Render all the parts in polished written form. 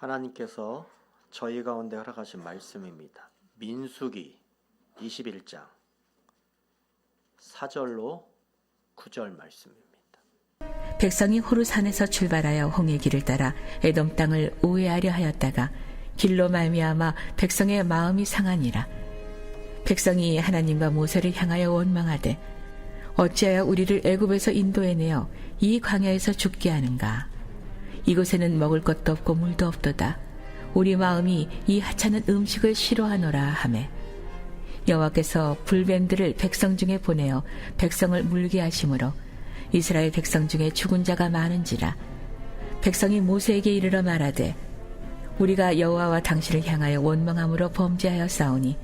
하나님께서 저희 가운데 허락하신 말씀입니다. 민수기 21장 4절로 9절 말씀입니다. 백성이 호르산에서 출발하여 홍해 길을 따라 에돔 땅을 우회하려 하였다가 길로 말미암아 백성의 마음이 상하니라. 백성이 하나님과 모세를 향하여 원망하되 어찌하여 우리를 애굽에서 인도해내어 이 광야에서 죽게 하는가. 이곳에는 먹을 것도 없고 물도 없도다. 우리 마음이 이 하찮은 음식을 싫어하노라 하매 여호와께서 불뱀들을 백성 중에 보내어 백성을 물게 하심으로 이스라엘 백성 중에 죽은 자가 많은지라. 백성이 모세에게 이르러 말하되 우리가 여호와와 당신을 향하여 원망함으로 범죄하여 싸우니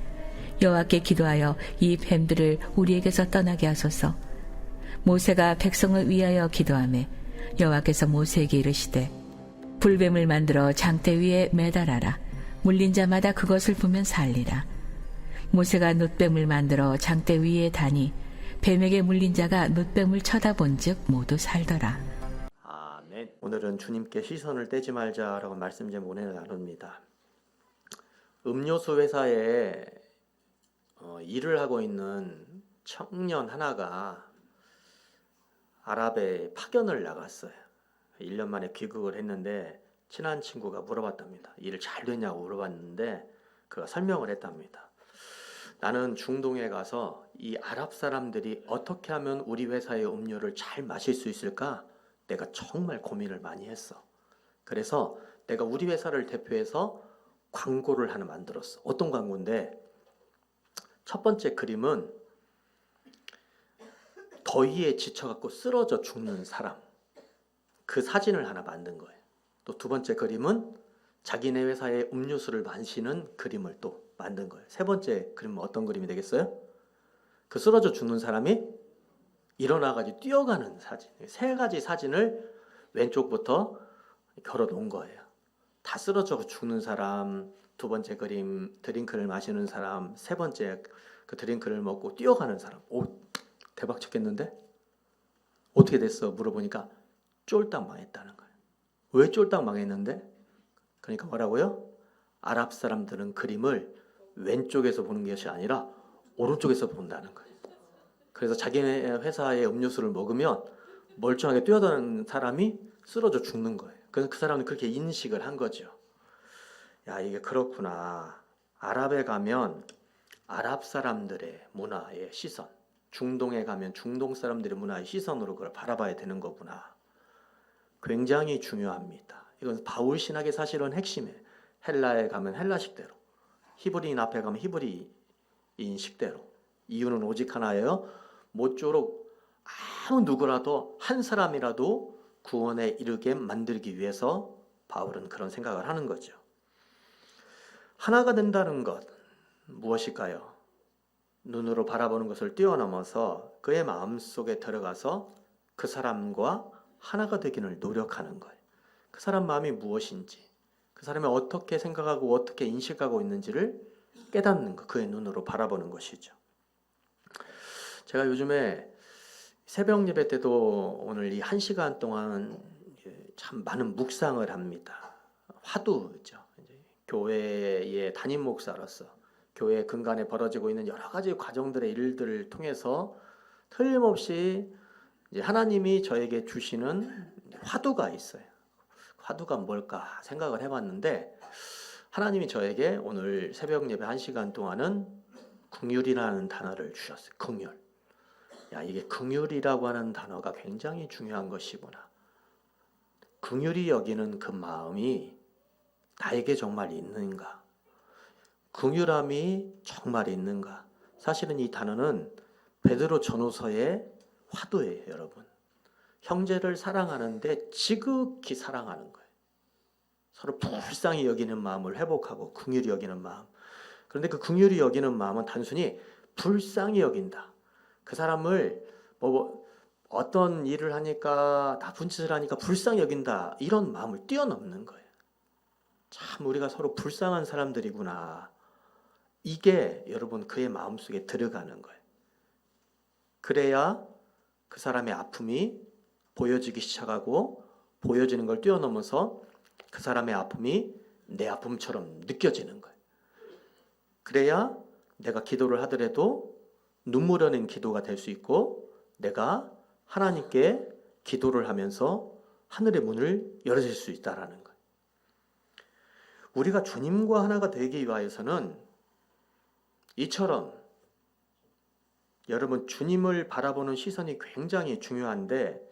여호와께 기도하여 이 뱀들을 우리에게서 떠나게 하소서. 모세가 백성을 위하여 기도하매 여호와께서 모세에게 이르시되 불뱀을 만들어 장대 위에 매달아라. 물린 자마다 그것을 보면 살리라. 모세가 놋뱀을 만들어 장대 위에 다니 뱀에게 물린 자가 놋뱀을 쳐다본 즉 모두 살더라. 아멘. 오늘은 주님께 시선을 떼지 말자라고 말씀 제목을 나눕니다. 음료수 회사에 일을 하고 있는 청년 하나가 아랍에 파견을 나갔어요. 1년 만에 귀국을 했는데 친한 친구가 물어봤답니다. 일 잘 됐냐고 물어봤는데 그가 설명을 했답니다. 나는 중동에 가서 이 아랍 사람들이 어떻게 하면 우리 회사의 음료를 잘 마실 수 있을까? 내가 정말 고민을 많이 했어. 그래서 내가 우리 회사를 대표해서 광고를 하나 만들었어. 어떤 광고인데 첫 번째 그림은 더위에 지쳐갖고 쓰러져 죽는 사람, 그 사진을 하나 만든 거예요. 또 두 번째 그림은 자기네 회사의 음료수를 마시는 그림을 또 만든 거예요. 세 번째 그림은 어떤 그림이 되겠어요? 그 쓰러져 죽는 사람이 일어나가지고 뛰어가는 사진. 세 가지 사진을 왼쪽부터 걸어 놓은 거예요. 다 쓰러져 죽는 사람, 두 번째 그림 드링크를 마시는 사람, 세 번째 그 드링크를 먹고 뛰어가는 사람. 오, 대박 쳤겠는데? 어떻게 됐어? 물어보니까 쫄딱 망했다는 거예요. 왜 쫄딱 망했는데? 그러니까 뭐라고요? 아랍 사람들은 그림을 왼쪽에서 보는 것이 아니라 오른쪽에서 본다는 거예요. 그래서 자기네 회사의 음료수를 먹으면 멀쩡하게 뛰어다니는 사람이 쓰러져 죽는 거예요. 그래서 그 사람은 그렇게 인식을 한 거죠. 야, 이게 그렇구나. 아랍에 가면 아랍 사람들의 문화의 시선, 중동에 가면 중동 사람들의 문화의 시선으로 그걸 바라봐야 되는 거구나. 굉장히 중요합니다. 이건 바울 신학의 사실은 핵심이에요. 헬라에 가면 헬라식대로, 히브리인 앞에 가면 히브리인 식대로. 이유는 오직 하나예요. 모쪼록 아무 누구라도 한 사람이라도 구원에 이르게 만들기 위해서 바울은 그런 생각을 하는 거죠. 하나가 된다는 것 무엇일까요? 눈으로 바라보는 것을 뛰어넘어서 그의 마음속에 들어가서 그 사람과 하나가 되기를 노력하는 거예요. 그 사람 마음이 무엇인지, 그 사람이 어떻게 생각하고 어떻게 인식하고 있는지를 깨닫는 것, 그의 눈으로 바라보는 것이죠. 제가 요즘에 새벽 예배 때도 오늘 이 1시간 동안 참 많은 묵상을 합니다. 화두죠. 교회의 담임 목사로서 교회 근간에 벌어지고 있는 여러 가지 과정들의 일들을 통해서 틀림없이 이제 하나님이 저에게 주시는 화두가 있어요. 화두가 뭘까 생각을 해봤는데 하나님이 저에게 오늘 새벽 예배 1시간 동안은 긍휼이라는 단어를 주셨어요. 긍휼. 야, 이게 긍휼이라고 하는 단어가 굉장히 중요한 것이구나. 긍휼히 여기는 그 마음이 나에게 정말 있는가? 긍휼함이 정말 있는가? 사실은 이 단어는 베드로 전후서의 화두예요, 여러분. 형제를 사랑하는데 지극히 사랑하는 거예요. 서로 불쌍히 여기는 마음을 회복하고 긍휼히 여기는 마음. 그런데 그 긍휼히 여기는 마음은 단순히 불쌍히 여긴다. 그 사람을 어떤 일을 하니까 나쁜 짓을 하니까 불쌍히 여긴다. 이런 마음을 뛰어넘는 거예요. 참 우리가 서로 불쌍한 사람들이구나. 이게 여러분 그의 마음속에 들어가는 거예요. 그래야 그 사람의 아픔이 보여지기 시작하고 보여지는 걸 뛰어넘어서 그 사람의 아픔이 내 아픔처럼 느껴지는 거예요. 그래야 내가 기도를 하더라도 눈물 흘리는 기도가 될 수 있고 내가 하나님께 기도를 하면서 하늘의 문을 열어줄 수 있다라는 거예요. 우리가 주님과 하나가 되기 위하여서는 이처럼 여러분 주님을 바라보는 시선이 굉장히 중요한데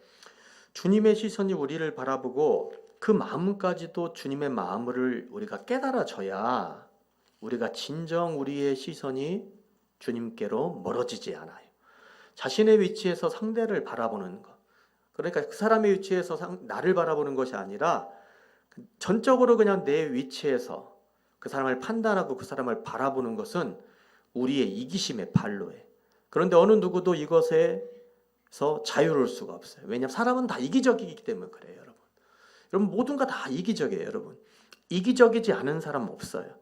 주님의 시선이 우리를 바라보고 그 마음까지도 주님의 마음을 우리가 깨달아져야 우리가 진정 우리의 시선이 주님께로 멀어지지 않아요. 자신의 위치에서 상대를 바라보는 것. 그러니까 그 사람의 위치에서 나를 바라보는 것이 아니라 전적으로 그냥 내 위치에서 그 사람을 판단하고 그 사람을 바라보는 것은 우리의 이기심의 발로예요. 그런데 어느 누구도 이것에서 자유로울 수가 없어요. 왜냐하면 사람은 다 이기적이기 때문에 그래요, 여러분. 여러분 모두가 다 이기적이에요, 여러분. 이기적이지 않은 사람 없어요.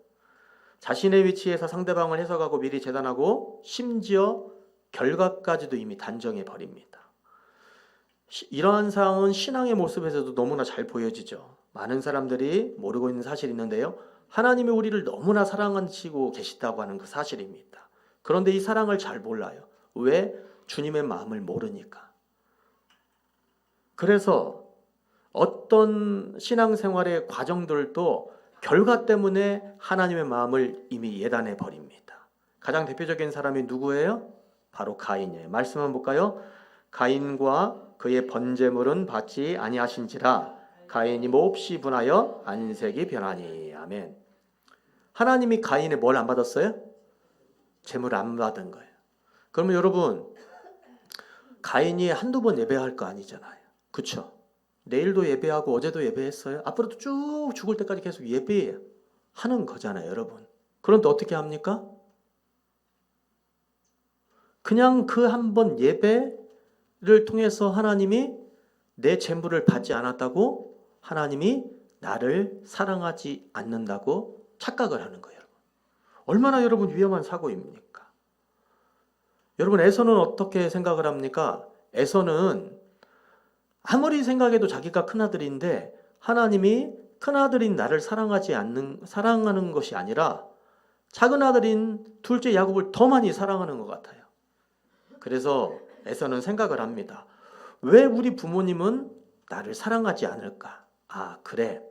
자신의 위치에서 상대방을 해석하고 미리 재단하고 심지어 결과까지도 이미 단정해 버립니다. 이러한 상황은 신앙의 모습에서도 너무나 잘 보여지죠. 많은 사람들이 모르고 있는 사실이 있는데요. 하나님이 우리를 너무나 사랑하시고 계시다고 하는 그 사실입니다. 그런데 이 사랑을 잘 몰라요. 왜? 주님의 마음을 모르니까. 그래서 어떤 신앙생활의 과정들도 결과 때문에 하나님의 마음을 이미 예단해 버립니다. 가장 대표적인 사람이 누구예요? 바로 가인이에요. 말씀 한번 볼까요? 가인과 그의 번제물은 받지 아니하신지라 가인이 몹시 분하여 안색이 변하니. 아멘. 하나님이 가인의 뭘 안 받았어요? 제물을 안 받은 거예요. 그러면 여러분 가인이 한두 번 예배할 거 아니잖아요. 그렇죠? 내일도 예배하고 어제도 예배했어요. 앞으로도 쭉 죽을 때까지 계속 예배하는 거잖아요, 여러분. 그런데 어떻게 합니까? 그냥 그 한 번 예배를 통해서 하나님이 내 제물을 받지 않았다고 하나님이 나를 사랑하지 않는다고 착각을 하는 거예요. 얼마나 여러분 위험한 사고입니까? 여러분 에서는 어떻게 생각을 합니까? 에서는 아무리 생각해도 자기가 큰아들인데 하나님이 큰아들인 나를 사랑하는 것이 아니라 작은아들인 둘째 야곱을 더 많이 사랑하는 것 같아요. 그래서 에서는 생각을 합니다. 왜 우리 부모님은 나를 사랑하지 않을까? 아, 그래.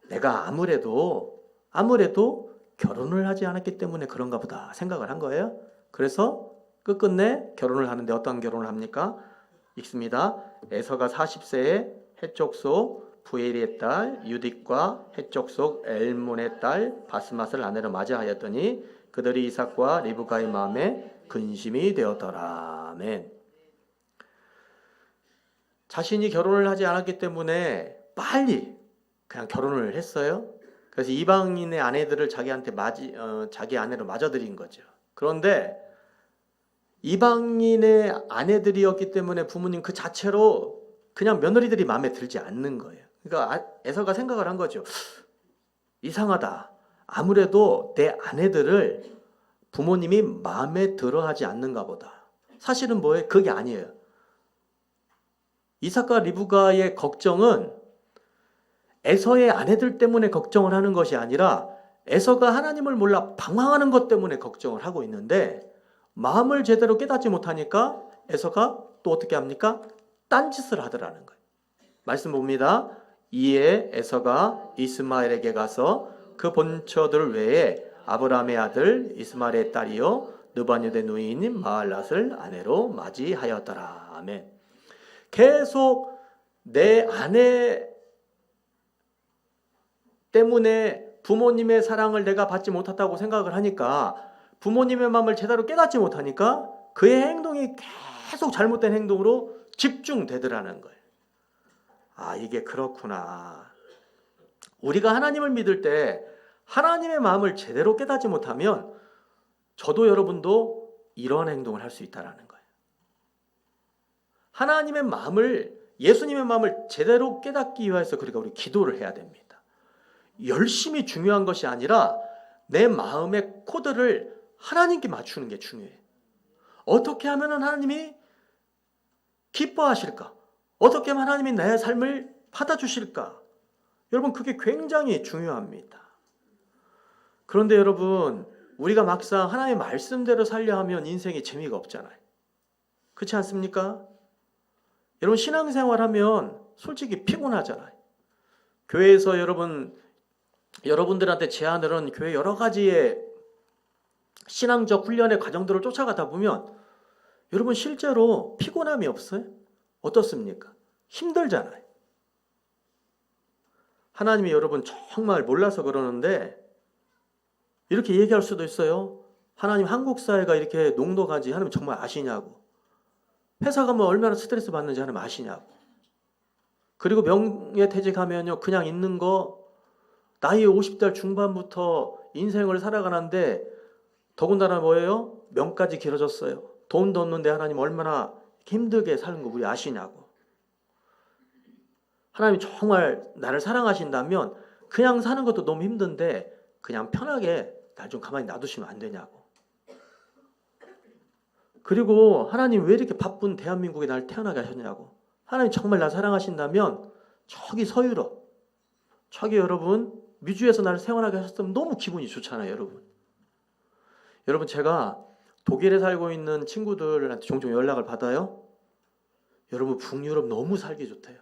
내가 아무래도 결혼을 하지 않았기 때문에 그런가 보다 생각을 한 거예요. 그래서 끝끝내 결혼을 하는데 어떤 결혼을 합니까? 읽습니다. 에서가 40세에 해쪽 속 부엘의 딸 유딕과 해쪽 속 엘몬의 딸 바스맛을 아내로 맞이하였더니 그들이 이삭과 리브가의 마음에 근심이 되었더라. 아멘. 자신이 결혼을 하지 않았기 때문에 빨리 그냥 결혼을 했어요. 그래서 이방인의 아내들을 자기 아내로 맞아들인 거죠. 그런데 이방인의 아내들이었기 때문에 부모님 그 자체로 그냥 며느리들이 마음에 들지 않는 거예요. 그러니까 에서가 생각을 한 거죠. 이상하다. 아무래도 내 아내들을 부모님이 마음에 들어하지 않는가 보다. 사실은 뭐예요? 그게 아니에요. 이삭과 리브가의 걱정은 에서의 아내들 때문에 걱정을 하는 것이 아니라 에서가 하나님을 몰라 방황하는 것 때문에 걱정을 하고 있는데 마음을 제대로 깨닫지 못하니까 에서가 또 어떻게 합니까? 딴짓을 하더라는 거예요. 말씀 봅니다. 이에 에서가 이스마엘에게 가서 그 본처들 외에 아브라함의 아들 이스마엘의 딸이요 느바뇨대 누이인 마할랏을 아내로 맞이하였더라. 아멘. 계속 내 아내 때문에 부모님의 사랑을 내가 받지 못했다고 생각을 하니까 부모님의 마음을 제대로 깨닫지 못하니까 그의 행동이 계속 잘못된 행동으로 집중되더라는 거예요. 아, 이게 그렇구나. 우리가 하나님을 믿을 때 하나님의 마음을 제대로 깨닫지 못하면 저도 여러분도 이런 행동을 할 수 있다는 거예요. 하나님의 마음을, 예수님의 마음을 제대로 깨닫기 위해서 그러니까 우리 기도를 해야 됩니다. 열심히 중요한 것이 아니라 내 마음의 코드를 하나님께 맞추는 게 중요해요. 어떻게 하면 하나님이 기뻐하실까? 어떻게 하면 하나님이 내 삶을 받아주실까? 여러분 그게 굉장히 중요합니다. 그런데 여러분 우리가 막상 하나님의 말씀대로 살려 하면 인생에 재미가 없잖아요. 그렇지 않습니까? 여러분 신앙생활하면 솔직히 피곤하잖아요. 교회에서 여러분들한테 제안을 교회 여러 가지의 신앙적 훈련의 과정들을 쫓아가다 보면 여러분 실제로 피곤함이 없어요? 어떻습니까? 힘들잖아요. 하나님이 여러분 정말 몰라서 그러는데 이렇게 얘기할 수도 있어요. 하나님 한국 사회가 이렇게 녹록한지 하나님 정말 아시냐고. 회사 가면 얼마나 스트레스 받는지 하나님 아시냐고. 그리고 명예퇴직하면요 그냥 있는 거 나이 50대 중반부터 인생을 살아가는데 더군다나 뭐예요? 명까지 길어졌어요. 돈도 없는데 하나님 얼마나 힘들게 사는 거 우리 아시냐고. 하나님 정말 나를 사랑하신다면 그냥 사는 것도 너무 힘든데 그냥 편하게 날 좀 가만히 놔두시면 안 되냐고. 그리고 하나님 왜 이렇게 바쁜 대한민국에 날 태어나게 하셨냐고. 하나님 정말 나 사랑하신다면 저기 서유럽, 저기 여러분 미주에서 나를 생활하게 하셨으면 너무 기분이 좋잖아요. 여러분 제가 독일에 살고 있는 친구들한테 종종 연락을 받아요. 여러분 북유럽 너무 살기 좋대요.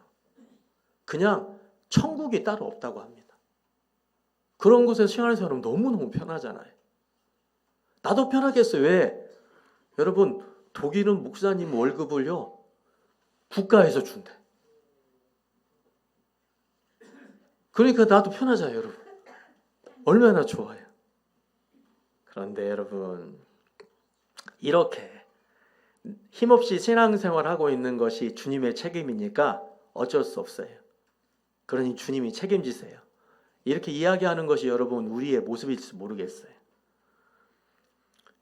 그냥 천국이 따로 없다고 합니다. 그런 곳에서 생활하면 너무너무 편하잖아요. 나도 편하겠어요. 왜? 여러분 독일은 목사님 월급을요 국가에서 준대. 그러니까 나도 편하잖아요. 여러분 얼마나 좋아요. 그런데 여러분 이렇게 힘없이 신앙생활하고 있는 것이 주님의 책임이니까 어쩔 수 없어요. 그러니 주님이 책임지세요. 이렇게 이야기하는 것이 여러분 우리의 모습일지 모르겠어요.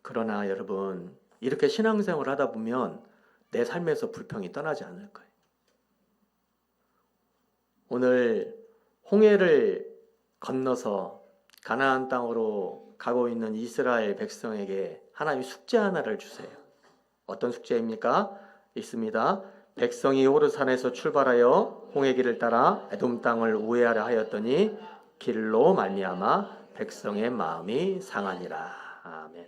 그러나 여러분 이렇게 신앙생활을 하다 보면 내 삶에서 불평이 떠나지 않을 거예요. 오늘 홍해를 건너서 가나안 땅으로 가고 있는 이스라엘 백성에게 하나님이 숙제 하나를 주세요. 어떤 숙제입니까? 있습니다. 백성이 호르산에서 출발하여 홍해길을 따라 에돔 땅을 우회하려 하였더니 길로 말미암아 백성의 마음이 상하니라. 아멘.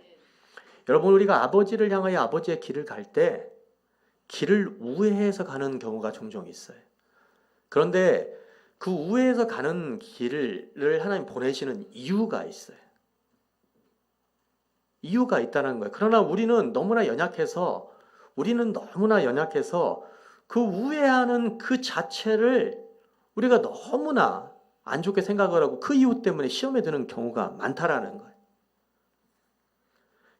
여러분 우리가 아버지를 향하여 아버지의 길을 갈 때 길을 우회해서 가는 경우가 종종 있어요. 그런데 그 우회해서 가는 길을 하나님 보내시는 이유가 있어요. 이유가 있다는 거예요. 그러나 우리는 너무나 연약해서 그 우회하는 그 자체를 우리가 너무나 안 좋게 생각을 하고 그 이유 때문에 시험에 드는 경우가 많다라는 거예요.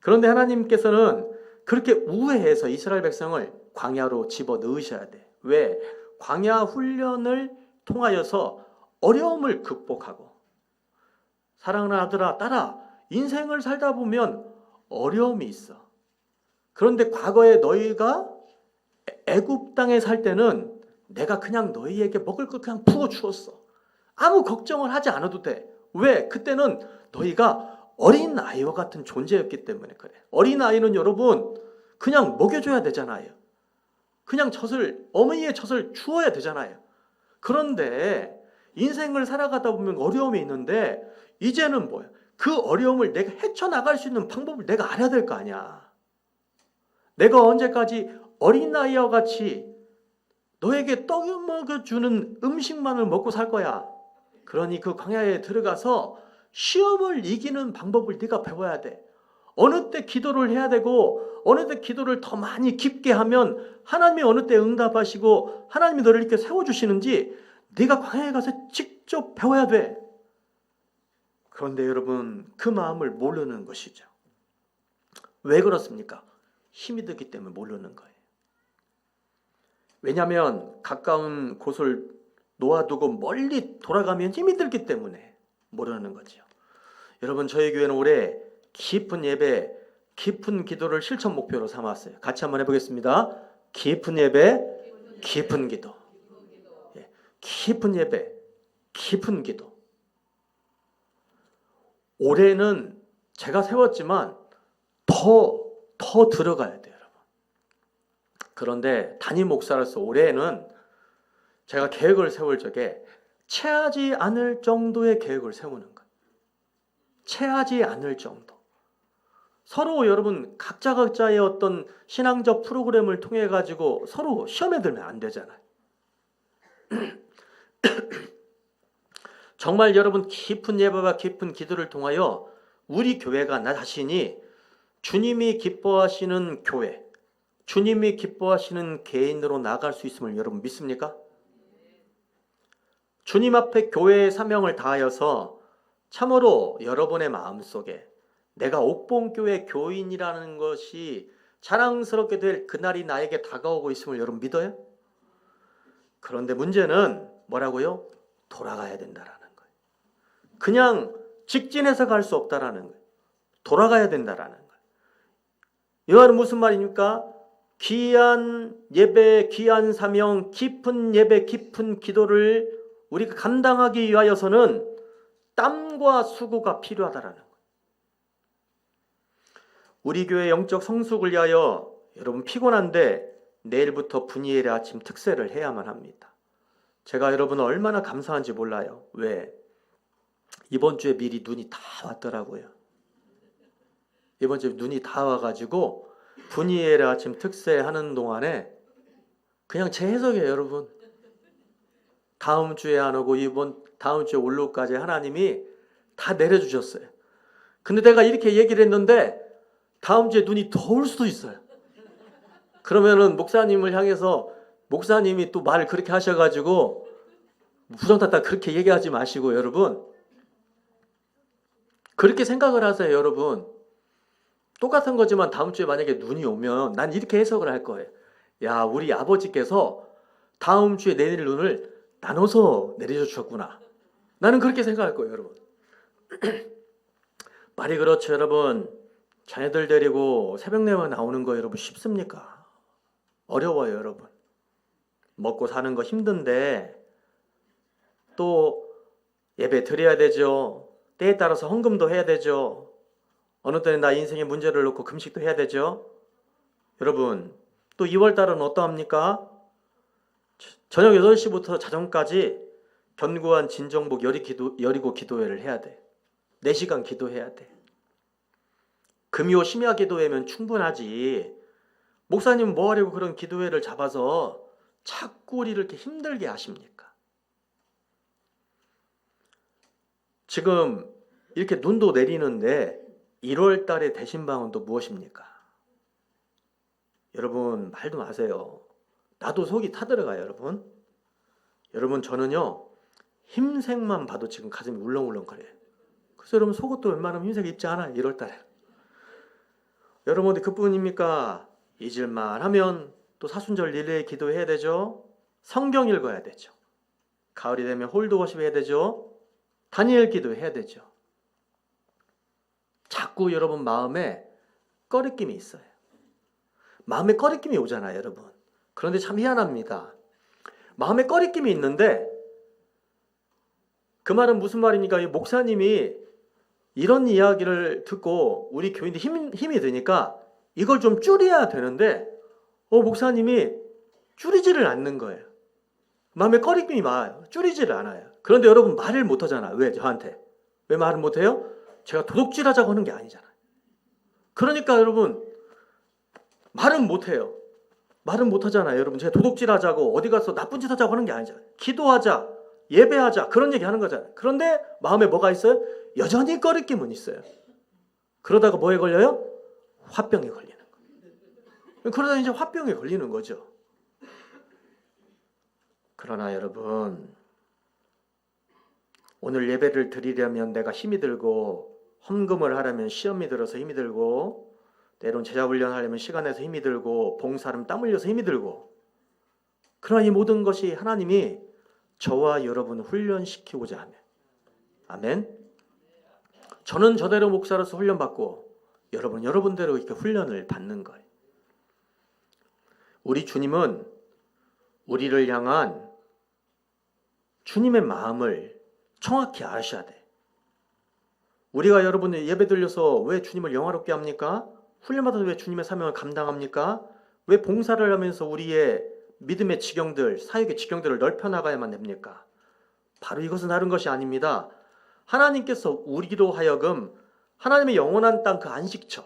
그런데 하나님께서는 그렇게 우회해서 이스라엘 백성을 광야로 집어 넣으셔야 돼. 왜? 광야 훈련을 통하여서 어려움을 극복하고 사랑하는 아들아 딸아 인생을 살다 보면 어려움이 있어. 그런데 과거에 너희가 애굽 땅에 살 때는 내가 그냥 너희에게 먹을 걸 그냥 부어 주었어. 아무 걱정을 하지 않아도 돼. 왜? 그때는 너희가 어린 아이와 같은 존재였기 때문에 그래. 어린 아이는 여러분 그냥 먹여줘야 되잖아요. 그냥 어머니의 젖을 주어야 되잖아요. 그런데 인생을 살아가다 보면 어려움이 있는데 이제는 뭐야? 그 어려움을 내가 헤쳐나갈 수 있는 방법을 내가 알아야 될 거 아니야. 내가 언제까지 어린아이와 같이 너에게 떡을 먹여주는 음식만을 먹고 살 거야. 그러니 그 광야에 들어가서 시험을 이기는 방법을 네가 배워야 돼. 어느 때 기도를 해야 되고 어느 때 기도를 더 많이 깊게 하면 하나님이 어느 때 응답하시고 하나님이 너를 이렇게 세워주시는지 네가 광야에 가서 직접 배워야 돼. 그런데 여러분 그 마음을 모르는 것이죠. 왜 그렇습니까? 힘이 들기 때문에 모르는 거예요. 왜냐하면 가까운 곳을 놓아두고 멀리 돌아가면 힘이 들기 때문에 모르는 거죠. 여러분 저희 교회는 올해 깊은 예배, 깊은 기도를 실천 목표로 삼았어요. 같이 한번 해보겠습니다. 깊은 예배, 깊은 기도. 예, 깊은 예배, 깊은 기도. 올해는 제가 세웠지만 더 들어가야 돼요, 여러분. 그런데 담임 목사로서 올해는 제가 계획을 세울 적에 체하지 않을 정도의 계획을 세우는 거예요. 체하지 않을 정도. 서로 여러분 각자의 어떤 신앙적 프로그램을 통해 가지고 서로 시험에 들면 안 되잖아요. 정말 여러분 깊은 예배와 깊은 기도를 통하여 우리 교회가 나 자신이 주님이 기뻐하시는 교회, 주님이 기뻐하시는 개인으로 나아갈 수 있음을 여러분 믿습니까? 주님 앞에 교회의 사명을 다하여서 참으로 여러분의 마음속에 내가 옥봉교회 교인이라는 것이 자랑스럽게 될 그날이 나에게 다가오고 있음을 여러분 믿어요? 그런데 문제는 뭐라고요? 돌아가야 된다라는 거예요. 그냥 직진해서 갈 수 없다라는 거예요. 돌아가야 된다라는 거예요. 이 말은 무슨 말입니까? 귀한 예배, 귀한 사명, 깊은 예배, 깊은 기도를 우리가 감당하기 위하여서는 땀과 수고가 필요하다라는 거예요. 우리 교회 영적 성숙을 위하여 여러분 피곤한데 내일부터 분이엘의 아침 특세를 해야만 합니다. 제가 여러분 얼마나 감사한지 몰라요. 왜? 이번 주에 미리 눈이 다 왔더라고요. 이번 주에 눈이 다 와가지고 분이엘의 아침 특세 하는 동안에 그냥 제 해석이에요, 여러분. 다음 주에 안 오고 다음 주에 올로까지 하나님이 다 내려주셨어요. 근데 내가 이렇게 얘기를 했는데 다음 주에 눈이 더 올 수도 있어요. 그러면은 목사님을 향해서 목사님이 또 말을 그렇게 하셔가지고 부정탔다 그렇게 얘기하지 마시고 여러분 그렇게 생각을 하세요. 여러분 똑같은 거지만 다음 주에 만약에 눈이 오면 난 이렇게 해석을 할 거예요. 야, 우리 아버지께서 다음 주에 내릴 눈을 나눠서 내려주셨구나. 나는 그렇게 생각할 거예요, 여러분. 말이 그렇죠, 여러분. 자녀들 데리고 새벽 내와 나오는 거 여러분 쉽습니까? 어려워요, 여러분. 먹고 사는 거 힘든데 또 예배 드려야 되죠. 때에 따라서 헌금도 해야 되죠. 어느 때는 나 인생의 문제를 놓고 금식도 해야 되죠. 여러분 또 2월달은 어떠합니까? 저녁 8시부터 자정까지 견고한 진정복 여리고 기도회를 해야 돼. 4시간 기도해야 돼. 금요 심야 기도회면 충분하지. 목사님 뭐 하려고 그런 기도회를 잡아서 자꾸 우리를 이렇게 힘들게 하십니까? 지금 이렇게 눈도 내리는데 1월 달에 대신방은 또 무엇입니까? 여러분 말도 마세요. 나도 속이 타들어가요, 여러분. 여러분 저는요 흰색만 봐도 지금 가슴이 울렁울렁거려요. 그래서 여러분 속옷도 웬만하면 흰색 입지 않아요, 1월 달에. 여러분 어디 그뿐입니까? 잊을만 하면 또 사순절 릴레이 기도해야 되죠. 성경 읽어야 되죠. 가을이 되면 홀드워십 해야 되죠. 다니엘 기도해야 되죠. 자꾸 여러분 마음에 꺼리낌이 있어요. 마음에 꺼리낌이 오잖아요, 여러분. 그런데 참 희한합니다. 마음에 꺼리낌이 있는데 그 말은 무슨 말입니까? 목사님이 이런 이야기를 듣고 우리 교인들 힘이 드니까 이걸 좀 줄여야 되는데 목사님이 줄이지를 않는 거예요. 마음에 꺼리낌이 많아요. 줄이지를 않아요. 그런데 여러분 말을 못하잖아요. 왜 저한테? 왜 말을 못해요? 제가 도둑질하자고 하는 게 아니잖아요. 그러니까 여러분 말은 못해요. 말은 못하잖아요. 여러분 제가 도둑질하자고 어디 가서 나쁜 짓 하자고 하는 게 아니잖아요. 기도하자, 예배하자 그런 얘기 하는 거잖아요. 그런데 마음에 뭐가 있어요? 여전히 꺼리낌은 있어요. 그러다가 뭐에 걸려요? 화병에 걸리는 거예요. 그러다 이제 화병에 걸리는 거죠. 그러나 여러분 오늘 예배를 드리려면 내가 힘이 들고 헌금을 하려면 시험이 들어서 힘이 들고 때론 제자훈련 하려면 시간 내서 힘이 들고 봉사하면 땀 흘려서 힘이 들고 그러나 이 모든 것이 하나님이 저와 여러분을 훈련시키고자 하며 아멘. 저는 저대로 목사로서 훈련받고 여러분대로 이렇게 훈련을 받는 거예요. 우리 주님은 우리를 향한 주님의 마음을 정확히 아셔야 돼. 우리가 여러분의 예배 드려서 왜 주님을 영화롭게 합니까? 훈련받아서 왜 주님의 사명을 감당합니까? 왜 봉사를 하면서 우리의 믿음의 지경들, 사역의 지경들을 넓혀 나가야만 됩니까? 바로 이것은 다른 것이 아닙니다. 하나님께서 우리로 하여금 하나님의 영원한 땅 그 안식처,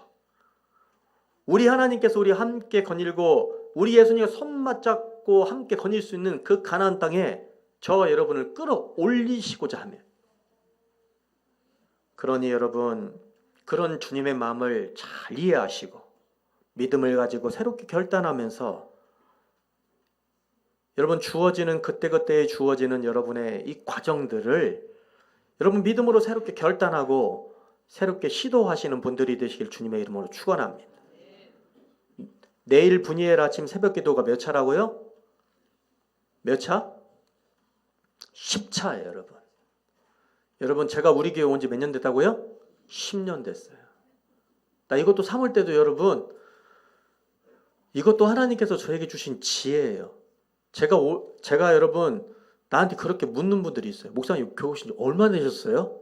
우리 하나님께서 우리 함께 거닐고 우리 예수님과 손 맞잡고 함께 거닐 수 있는 그 가나안 땅에 저와 여러분을 끌어올리시고자 하며, 그러니 여러분 그런 주님의 마음을 잘 이해하시고 믿음을 가지고 새롭게 결단하면서 여러분 주어지는 그때그때 주어지는 여러분의 이 과정들을 여러분 믿음으로 새롭게 결단하고 새롭게 시도하시는 분들이 되시길 주님의 이름으로 축원합니다. 내일 분이엘 아침 새벽 기도가 몇 차라고요? 몇 차? 10차예요, 여러분. 여러분 제가 우리 교회 온 지 몇 년 됐다고요? 10년 됐어요. 나 이것도 삼을 때도 여러분 이것도 하나님께서 저에게 주신 지혜예요. 제가 여러분 나한테 그렇게 묻는 분들이 있어요. 목사님 교회 오신 지 얼마나 되셨어요?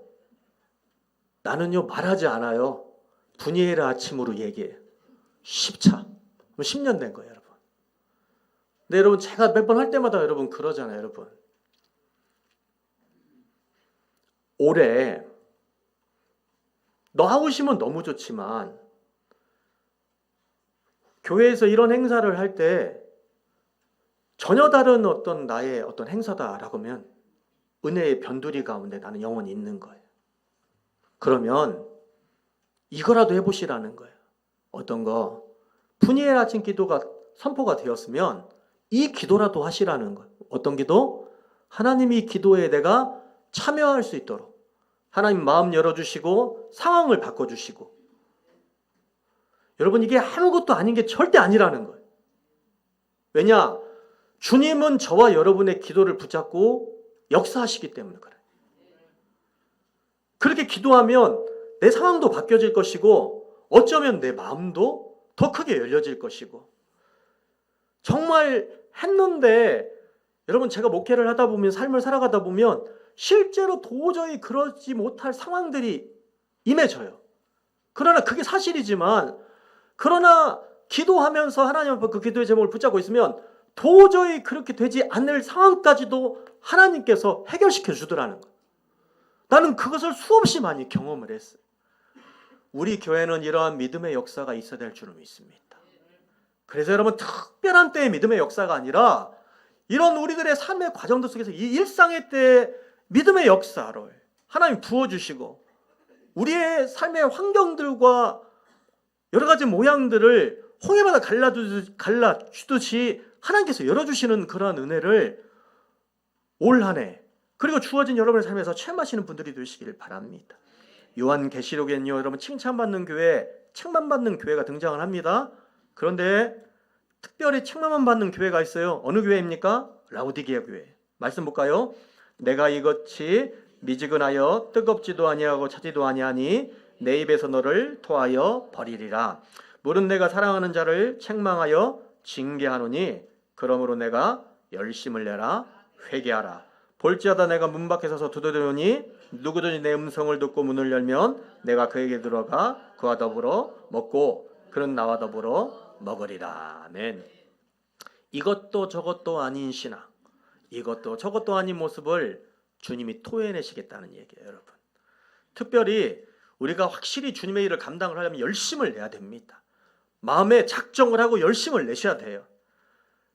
나는요 말하지 않아요. 분이엘 아침으로 얘기해요. 10차. 10년 된 거예요, 여러분. 근데 여러분 제가 몇 번 할 때마다 여러분 그러잖아요, 여러분. 올해 너 하고 싶으면 너무 좋지만 교회에서 이런 행사를 할 때 전혀 다른 어떤 나의 어떤 행사다라고 하면 은혜의 변두리 가운데 나는 영원히 있는 거예요. 그러면 이거라도 해보시라는 거예요. 어떤 거? 분이엘 아침 기도가 선포가 되었으면 이 기도라도 하시라는 거예요. 어떤 기도? 하나님이 기도에 내가 참여할 수 있도록 하나님 마음 열어주시고 상황을 바꿔주시고, 여러분 이게 아무것도 아닌 게 절대 아니라는 거예요. 왜냐? 주님은 저와 여러분의 기도를 붙잡고 역사하시기 때문에 그래요. 그렇게 기도하면 내 상황도 바뀌어질 것이고 어쩌면 내 마음도 더 크게 열려질 것이고, 정말 했는데 여러분 제가 목회를 하다 보면 삶을 살아가다 보면 실제로 도저히 그러지 못할 상황들이 임해져요. 그러나 그게 사실이지만, 그러나 기도하면서 하나님 앞에 그 기도의 제목을 붙잡고 있으면 도저히 그렇게 되지 않을 상황까지도 하나님께서 해결시켜 주더라는 거예요. 나는 그것을 수없이 많이 경험을 했어요. 우리 교회는 이러한 믿음의 역사가 있어야 될 줄은 믿습니다. 그래서 여러분 특별한 때의 믿음의 역사가 아니라 이런 우리들의 삶의 과정들 속에서 이 일상의 때의 믿음의 역사를 하나님 부어주시고 우리의 삶의 환경들과 여러 가지 모양들을 홍해바다 갈라주듯이 하나님께서 열어주시는 그러한 은혜를 올 한 해 그리고 주어진 여러분의 삶에서 체험하시는 분들이 되시기를 바랍니다. 요한계시록에는요, 여러분 칭찬받는 교회, 책망받는 교회가 등장을 합니다. 그런데 특별히 책망만 받는 교회가 있어요. 어느 교회입니까? 라오디게아 교회. 말씀 볼까요? 내가 이것이 미지근하여 뜨겁지도 아니하고 차지도 아니하니 내 입에서 너를 토하여 버리리라. 물은 내가 사랑하는 자를 책망하여 징계하노니 그러므로 내가 열심을 내라 회개하라. 볼지어다 내가 문 밖에 서서 두드리노니 누구든지 내 음성을 듣고 문을 열면 내가 그에게 들어가 그와 더불어 먹고 그는 나와 더불어 먹으리라. 아멘. 이것도 저것도 아닌 신앙, 이것도 저것도 아닌 모습을 주님이 토해내시겠다는 얘기예요, 여러분. 특별히 우리가 확실히 주님의 일을 감당을 하려면 열심을 내야 됩니다. 마음에 작정을 하고 열심을 내셔야 돼요.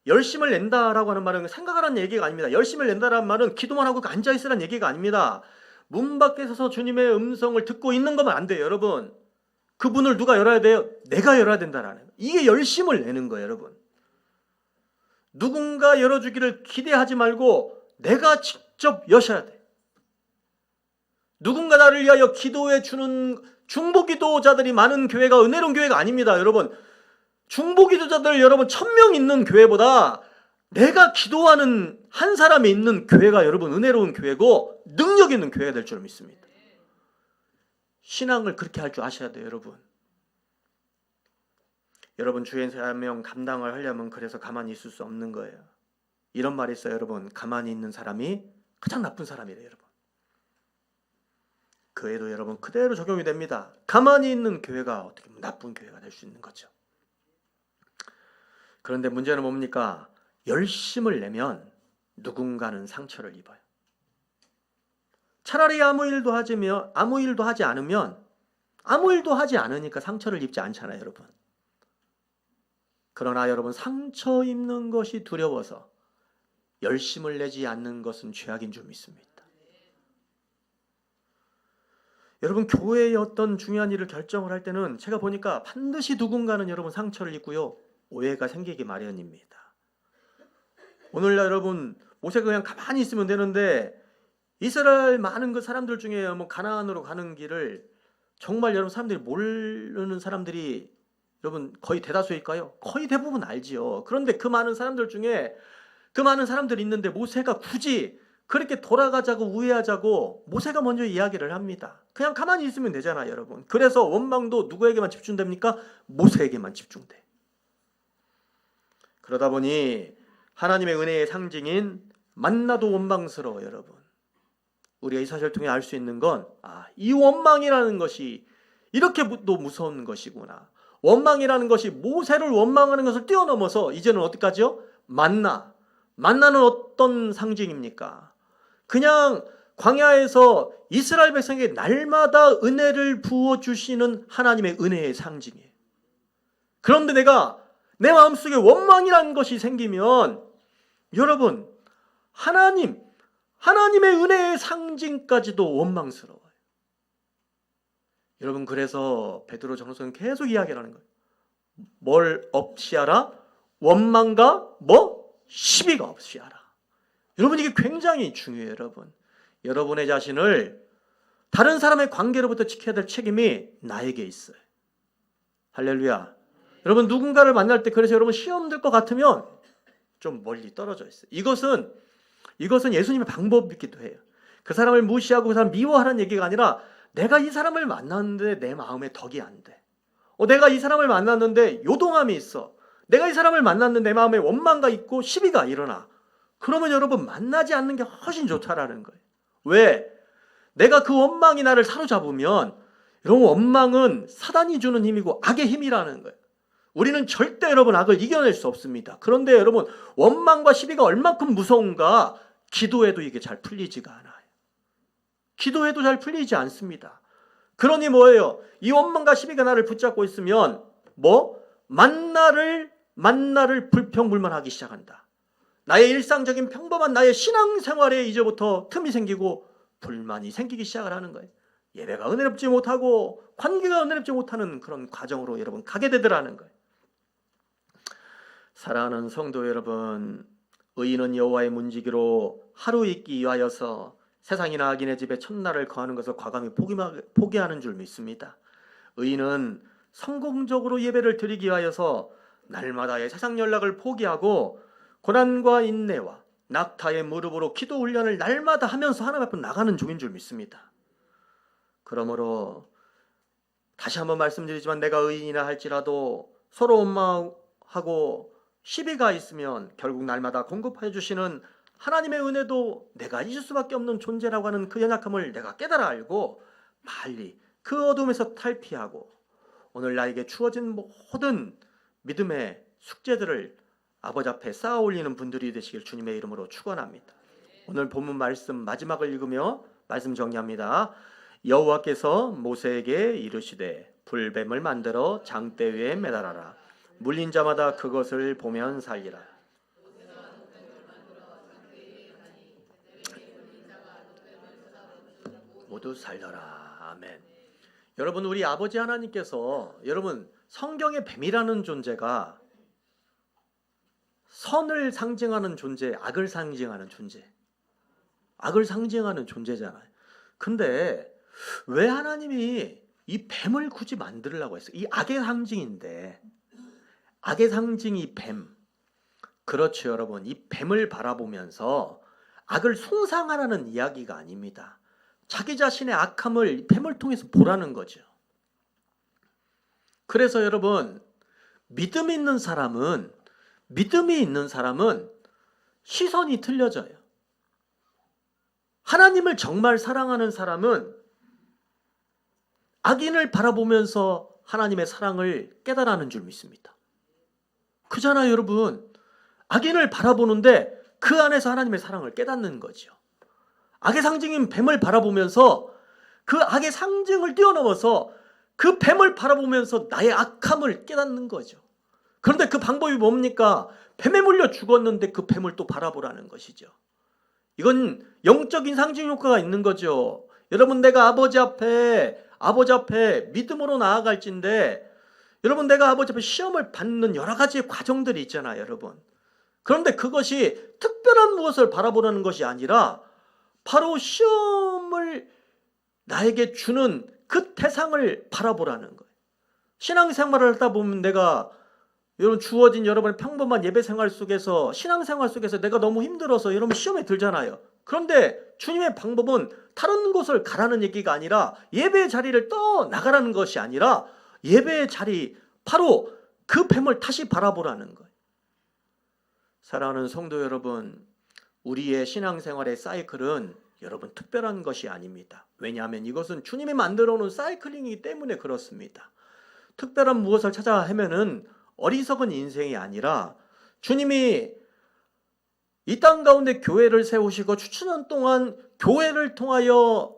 열심을 낸다라고 하는 말은 생각하라는 얘기가 아닙니다. 열심을 낸다라는 말은 기도만 하고 앉아있으라는 얘기가 아닙니다. 문 밖에 서서 주님의 음성을 듣고 있는 것만 안 돼요, 여러분. 그 문을 누가 열어야 돼요? 내가 열어야 된다라는 거예요. 이게 열심을 내는 거예요, 여러분. 누군가 열어주기를 기대하지 말고 내가 직접 여셔야 돼. 누군가 나를 위하여 기도해 주는 중보기도자들이 많은 교회가 은혜로운 교회가 아닙니다, 여러분. 중보기도자들 여러분 1000명 있는 교회보다 내가 기도하는 한 사람이 있는 교회가 여러분 은혜로운 교회고 능력 있는 교회가 될 줄 믿습니다. 신앙을 그렇게 할 줄 아셔야 돼요, 여러분. 여러분 주의 사명 감당을 하려면 그래서 가만히 있을 수 없는 거예요. 이런 말이 있어요, 여러분. 가만히 있는 사람이 가장 나쁜 사람이래요, 여러분. 교회도 여러분 그대로 적용이 됩니다. 가만히 있는 교회가 어떻게 보면 나쁜 교회가 될 수 있는 거죠. 그런데 문제는 뭡니까? 열심을 내면 누군가는 상처를 입어요. 차라리 아무 일도 하지 않으면 아무 일도 하지 않으니까 상처를 입지 않잖아요, 여러분. 그러나 여러분, 상처 입는 것이 두려워서 열심을 내지 않는 것은 죄악인 줄 믿습니다. 여러분, 교회의 어떤 중요한 일을 결정을 할 때는 제가 보니까 반드시 누군가는 여러분 상처를 입고요, 오해가 생기기 마련입니다. 오늘날 여러분, 모세가 그냥 가만히 있으면 되는데 이스라엘 많은 그 사람들 중에 뭐 가나안으로 가는 길을 정말 여러분 사람들이 모르는 사람들이 여러분 거의 대다수일까요? 거의 대부분 알지요. 그런데 그 많은 사람들 중에 그 많은 사람들이 있는데 모세가 굳이 그렇게 돌아가자고 우회하자고 모세가 먼저 이야기를 합니다. 그냥 가만히 있으면 되잖아요, 여러분. 그래서 원망도 누구에게만 집중됩니까? 모세에게만 집중돼. 그러다 보니 하나님의 은혜의 상징인 만나도 원망스러워, 여러분. 우리가 이 사실을 통해 알 수 있는 건 이 원망이라는 것이 이렇게도 무서운 것이구나. 원망이라는 것이 모세를 원망하는 것을 뛰어넘어서 이제는 어디까지요? 만나는 어떤 상징입니까? 그냥 광야에서 이스라엘 백성에게 날마다 은혜를 부어주시는 하나님의 은혜의 상징이에요. 그런데 내가 내 마음속에 원망이라는 것이 생기면 여러분, 하나님의 은혜의 상징까지도 원망스러워요. 여러분, 그래서 베드로 전서는 계속 이야기를 하는 거예요. 뭘 없이 하라? 원망과 시비가 없이 하라. 여러분, 이게 굉장히 중요해요, 여러분. 여러분의 자신을 다른 사람의 관계로부터 지켜야 될 책임이 나에게 있어요. 할렐루야. 여러분, 누군가를 만날 때 그래서 여러분 시험 들 것 같으면 좀 멀리 떨어져 있어요. 이것은 예수님의 방법이기도 해요. 그 사람을 무시하고 그 사람 미워하는 얘기가 아니라 내가 이 사람을 만났는데 내 마음에 덕이 안 돼. 내가 이 사람을 만났는데 요동함이 있어. 내가 이 사람을 만났는데 내 마음에 원망가 있고 시비가 일어나. 그러면 여러분, 만나지 않는 게 훨씬 좋다라는 거예요. 왜? 내가 그 원망이 나를 사로잡으면 여러분, 원망은 사단이 주는 힘이고 악의 힘이라는 거예요. 우리는 절대 여러분 악을 이겨낼 수 없습니다. 그런데 여러분, 원망과 시비가 얼만큼 무서운가 기도해도 이게 잘 풀리지가 않아요. 기도해도 잘 풀리지 않습니다. 그러니 뭐예요? 이 원망과 시비가 나를 붙잡고 있으면 만나를 불평불만하기 시작한다. 나의 일상적인 평범한 나의 신앙생활에 이제부터 틈이 생기고 불만이 생기기 시작을 하는 거예요. 예배가 은혜롭지 못하고 관계가 은혜롭지 못하는 그런 과정으로 여러분 가게 되더라는 거예요. 사랑하는 성도 여러분, 의인은 여호와의 문지기로 하루 있기 위하여서 세상이나 악인의 집에 첫날을 거하는 것을 과감히 포기하는 줄 믿습니다. 의인은 성공적으로 예배를 드리기 위하여서 날마다의 세상 연락을 포기하고 고난과 인내와 낙타의 무릎으로 기도 훈련을 날마다 하면서 하나님 앞으로 나가는 종인 줄 믿습니다. 그러므로 다시 한번 말씀드리지만 내가 의인이라 할지라도 서로 원망하고 시비가 있으면 결국 날마다 공급해 주시는 하나님의 은혜도 내가 잊을 수밖에 없는 존재라고 하는 그 연약함을 내가 깨달아 알고 빨리 그 어둠에서 탈피하고 오늘 나에게 주어진 모든 믿음의 숙제들을 아버지 앞에 쌓아 올리는 분들이 되시길 주님의 이름으로 축원합니다. 오늘 본문 말씀 마지막을 읽으며 말씀 정리합니다. 여호와께서 모세에게 이르시되 불뱀을 만들어 장대 위에 매달아라. 물린 자마다 그것을 보면 살리라. 모두 살려라. 아멘. 여러분, 우리 아버지 하나님께서 여러분 성경의 뱀이라는 존재가 선을 상징하는 존재, 악을 상징하는 존재잖아요. 근데 왜 하나님이 이 뱀을 굳이 만들려고 했어요? 이 악의 상징인데, 악의 상징이 뱀. 그렇죠, 여러분. 이 뱀을 바라보면서 악을 숭상하라는 이야기가 아닙니다. 자기 자신의 악함을 뱀을 통해서 보라는 거죠. 그래서 여러분, 믿음이 있는 사람은 시선이 틀려져요. 하나님을 정말 사랑하는 사람은 악인을 바라보면서 하나님의 사랑을 깨달아는 줄 믿습니다. 그잖아요, 여러분. 악인을 바라보는데 그 안에서 하나님의 사랑을 깨닫는 거죠. 악의 상징인 뱀을 바라보면서 그 악의 상징을 뛰어넘어서 그 뱀을 바라보면서 나의 악함을 깨닫는 거죠. 그런데 그 방법이 뭡니까? 뱀에 물려 죽었는데 그 뱀을 또 바라보라는 것이죠. 이건 영적인 상징 효과가 있는 거죠. 여러분, 내가 아버지 앞에 믿음으로 나아갈진데, 여러분, 내가 아버지 앞에 시험을 받는 여러 가지 과정들이 있잖아요, 여러분. 그런데 그것이 특별한 무엇을 바라보라는 것이 아니라 바로 시험을 나에게 주는 그 대상을 바라보라는 거예요. 신앙생활을 하다 보면 내가 여러분 주어진 여러분의 평범한 예배생활 속에서, 신앙생활 속에서 내가 너무 힘들어서 여러분 시험에 들잖아요. 그런데 주님의 방법은 다른 곳을 가라는 얘기가 아니라, 예배의 자리를 떠나가라는 것이 아니라 예배의 자리, 바로 그 뱀을 다시 바라보라는 거예요. 사랑하는 성도 여러분, 우리의 신앙생활의 사이클은 여러분 특별한 것이 아닙니다. 왜냐하면 이것은 주님이 만들어 놓은 사이클링이기 때문에 그렇습니다. 특별한 무엇을 찾아 헤매는 어리석은 인생이 아니라, 주님이 이 땅 가운데 교회를 세우시고 추천년 동안 교회를 통하여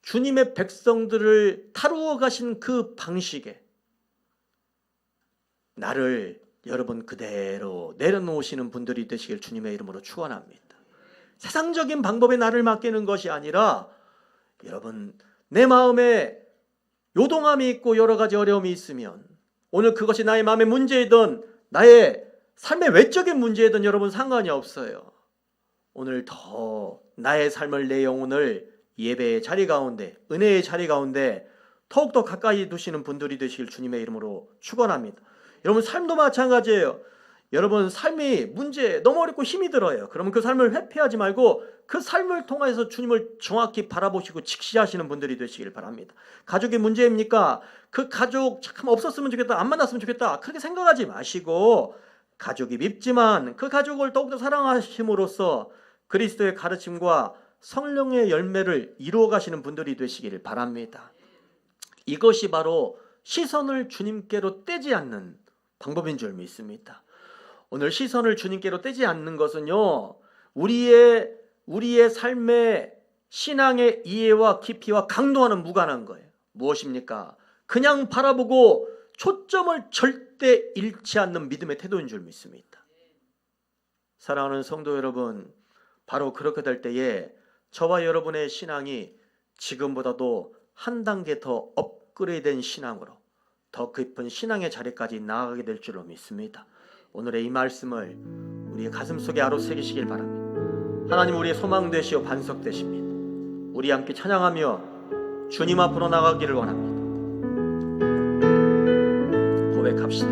주님의 백성들을 다루어 가신 그 방식에 나를 여러분 그대로 내려놓으시는 분들이 되시길 주님의 이름으로 축원합니다. 세상적인 방법에 나를 맡기는 것이 아니라, 여러분 내 마음에 요동함이 있고 여러 가지 어려움이 있으면, 오늘 그것이 나의 마음의 문제이든 나의 삶의 외적인 문제이든 여러분 상관이 없어요. 오늘 더 나의 삶을, 내 영혼을 예배의 자리 가운데, 은혜의 자리 가운데 더욱더 가까이 두시는 분들이 되시길 주님의 이름으로 축원합니다. 여러분 삶도 마찬가지예요. 여러분 삶이 문제 너무 어렵고 힘이 들어요. 그러면 그 삶을 회피하지 말고 그 삶을 통해서 주님을 정확히 바라보시고 직시하시는 분들이 되시길 바랍니다. 가족이 문제입니까? 그 가족 참 없었으면 좋겠다, 안 만났으면 좋겠다, 그렇게 생각하지 마시고, 가족이 밉지만 그 가족을 더욱더 사랑하심으로써 그리스도의 가르침과 성령의 열매를 이루어 가시는 분들이 되시길 바랍니다. 이것이 바로 시선을 주님께로 떼지 않는 방법인 줄 믿습니다. 오늘 시선을 주님께로 떼지 않는 것은요, 우리의 삶의 신앙의 이해와 깊이와 강도와는 무관한 거예요. 무엇입니까? 그냥 바라보고 초점을 절대 잃지 않는 믿음의 태도인 줄 믿습니다. 사랑하는 성도 여러분, 바로 그렇게 될 때에 저와 여러분의 신앙이 지금보다도 한 단계 더 업그레이드된 신앙으로 더 깊은 신앙의 자리까지 나아가게 될 줄로 믿습니다. 오늘의 이 말씀을 우리의 가슴속에 아로 새기시길 바랍니다. 하나님, 우리의 소망 되시오 반석 되십니다. 우리 함께 찬양하며 주님 앞으로 나가기를 원합니다. 고백합시다.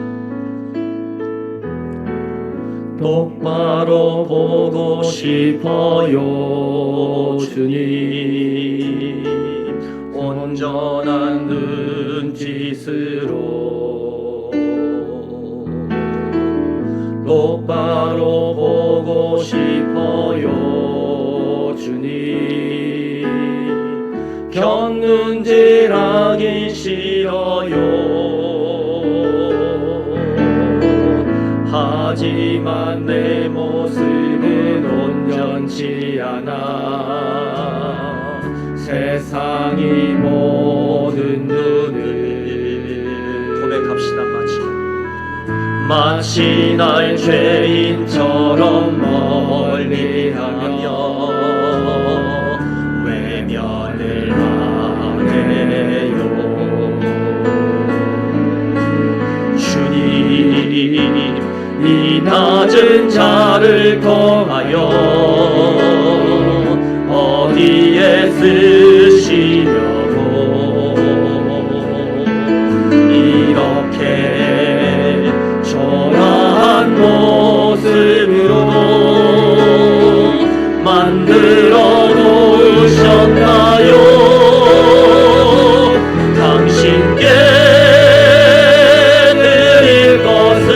똑바로 보고 싶어요 주님, 온전한 눈짓으로 똑바로 보고 싶어요 주님, 곁눈질하기 싫어요. 하지만 내 모습은 온전치 않아 세상이 모든 눈을 고백합시다. 마치 날 죄인처럼 멀리하며 외면을 하네요. 주님, 이 낮은 자를 통하여 어디에 쓰시려고 이렇게 초라한 모습으로 만들어 놓으셨나요? 당신께 드릴 것은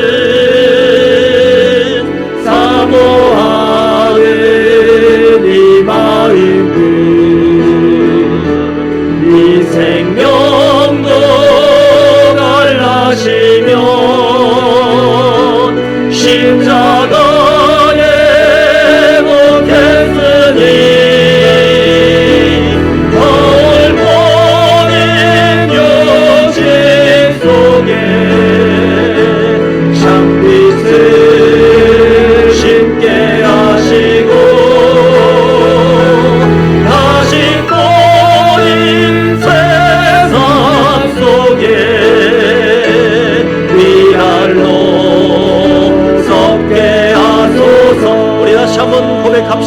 사모하는 이 마음뿐, 이 생명도 갈라시면 십자가에 못 했으니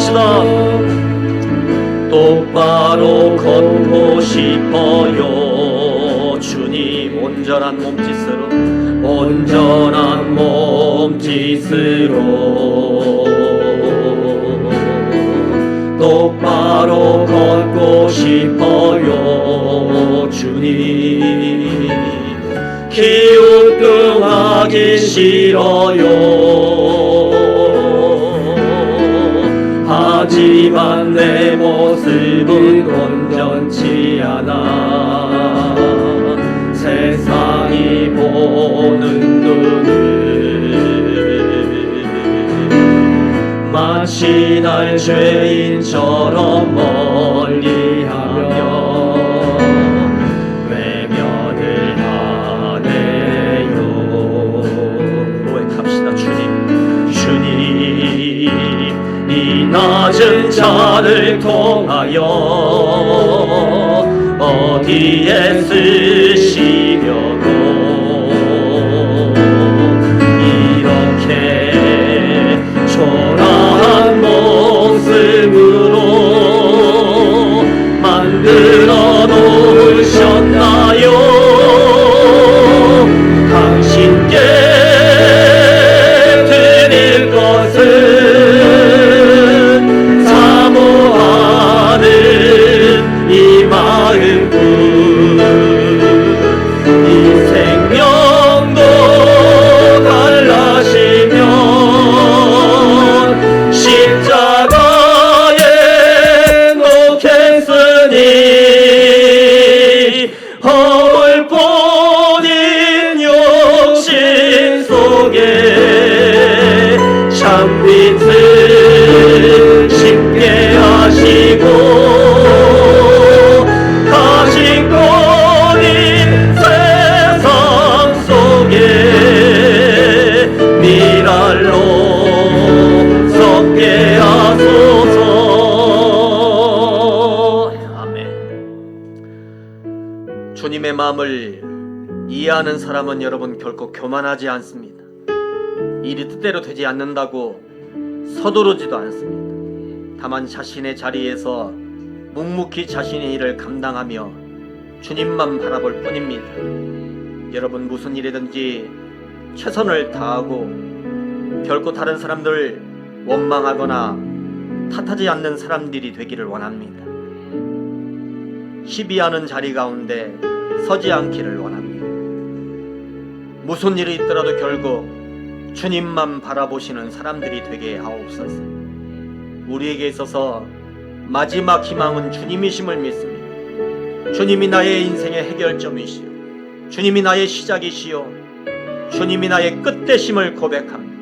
합시다. 똑바로 걷고 싶어요. 주님 온전한 몸짓으로 온전한 몸짓으로 똑바로 걷고 싶어요. 주님 기웃뚱하기 싫어요. 하지만 내 모습은 온전치 않아. 세상이 보는 눈은 마치 날 죄인처럼 멀리하며 외면을 하네요. 고백합시다. 주님 이 낮은 자를 통하여 어디에 쓰시려고 이렇게 초라한 모습으로 만들어 놓으셨나요? 당신께 드릴 것은 사모하는 이 마음뿐. 이 생명도 달라시면 십자가에 놓겠으니 허물 뿐인 욕심 속에 참빛을 쉽게 하시고 가시권인 세상 속에 미랄로 섞게 하소서. 아멘. 주님의 마음을 이해하는 사람은 여러분 결코 교만하지 않습니다. 일이 뜻대로 되지 않는다고 서두르지도 않습니다. 다만 자신의 자리에서 묵묵히 자신의 일을 감당하며 주님만 바라볼 뿐입니다. 여러분 무슨 일이든지 최선을 다하고 결코 다른 사람들 원망하거나 탓하지 않는 사람들이 되기를 원합니다. 시비하는 자리 가운데 서지 않기를 원합니다. 무슨 일이 있더라도 결국 주님만 바라보시는 사람들이 되게 하옵소서. 우리에게 있어서 마지막 희망은 주님이심을 믿습니다. 주님이 나의 인생의 해결점이시오. 주님이 나의 시작이시오. 주님이 나의 끝 되심을 고백합니다.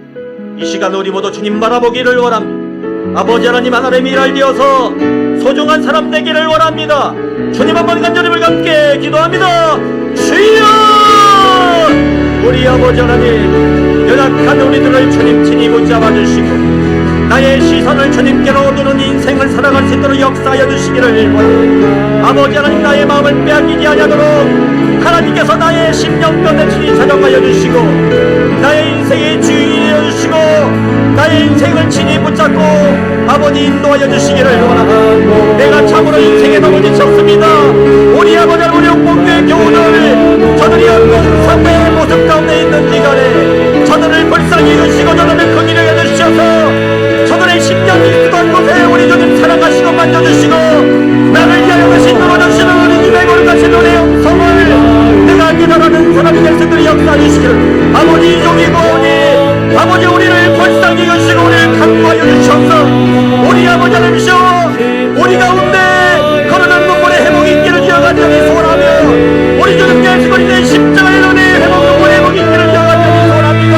이 시간 우리 모두 주님 바라보기를 원합니다. 아버지 하나님 하나님의 일할 되어서 소중한 사람 되기를 원합니다. 주님 한번 간절히 함께 기도합니다. 주여! 우리 아버지 하나님, 연약한 우리들을 주님 친히 붙잡아 주시고 나의 시선을 주님께로 두는 인생을 살아갈 수 있도록 역사하여 주시기를 원합니다. 아버지 하나님, 나의 마음을 빼앗기지 아니하도록 하나님께서 나의 심령 가운데 친히 찾아가여 주시고 나의 인생의 주인이 되어 주시고 나의 인생을 친히 붙잡고 아버지 인도하여 주시기를 원합니다. 내가 참으로 인생에 너무 지쳤습니다. 우리 아버지 우리 옥봉교의 교우들, 저들이 어떤 삶의 모습 가운데 있는 기간에 저들을 불쌍히 해주시고 저들을 긍휼히 해주셔서 저들의 심령이 쓰던 곳에 우리 주님 사랑하시고 만져주시고 나를 위하여 가신 들어주시는 우리 주의 거룩하신 은혜의 음성을 내가 깨달아는 사람이 될 수 있도록 역사해 주시기를 아버지 종이고 오니 아버지 우리를 불쌍히 해주시고 우리를 강구하여 주셔서 우리 아버지 하나님이시오 우리 가운데 거룩한 눈물의 회복이 있기를 주여 간절히 소원하며 우리 주님께 지거리는 십자가의 은혜의 회복 눈물의 회복이 있기를 주여 간절히 소원합니다.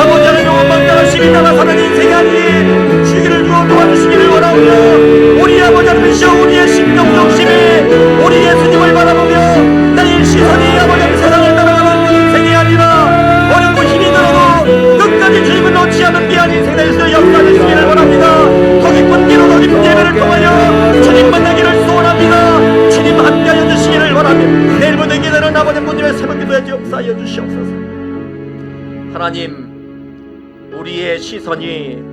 아버지 하나님 원망자가 시비 나가 사는 인생이 아니 주기를 주어 도와주시기를 원하오며 우리 아버지 하나님이시오 우리의 심령 중심이 우리 예수님을 바라보며 나의 시선이 아버지 하나님 세상을 따라가는 인생이 아니라 어렵고 힘이 들어도 끝까지 주님을 놓지 않는 귀한 인생 될 수 역사해 주시기를 원합니다. 더 깊은 기로 더 깊은 예배를 통하여 주님 만나기를 소원합니다. 주님 함께하여 주시기를 원하며 내일부터 기다리는 아버지 문님의 새벽 기도에 역사하여 주시옵소서. 하나님, 우리의 시선이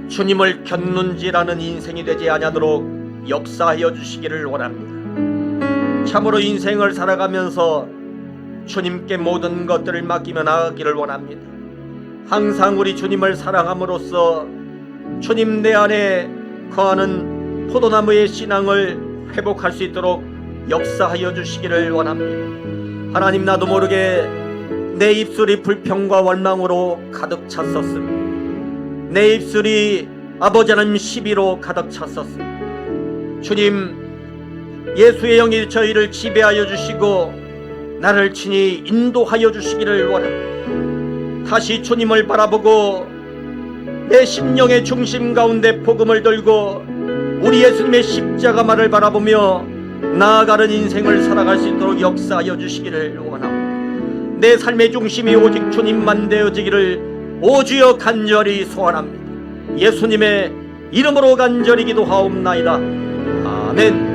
주님을 견눈질하는 인생이 되지 아니하도록 역사하여 주시기를 원합니다. 참으로 인생을 살아가면서 주님께 모든 것들을 맡기며 나아가기를 원합니다. 항상 우리 주님을 사랑함으로써 주님 내 안에 거하는 포도나무의 신앙을 회복할 수 있도록 역사하여 주시기를 원합니다. 하나님, 나도 모르게 내 입술이 불평과 원망으로 가득 찼었습니다. 내 입술이 아버지 하나님 시비로 가득 찼었습니다. 주님, 예수의 영이 저희를 지배하여 주시고 나를 친히 인도하여 주시기를 원합니다. 다시 주님을 바라보고 내 심령의 중심 가운데 복음을 들고 우리 예수님의 십자가만을 바라보며 나아가는 인생을 살아갈 수 있도록 역사하여 주시기를 원합니다. 내 삶의 중심이 오직 주님만 되어지기를 오주여 간절히 소원합니다. 예수님의 이름으로 간절히 기도하옵나이다. 아멘.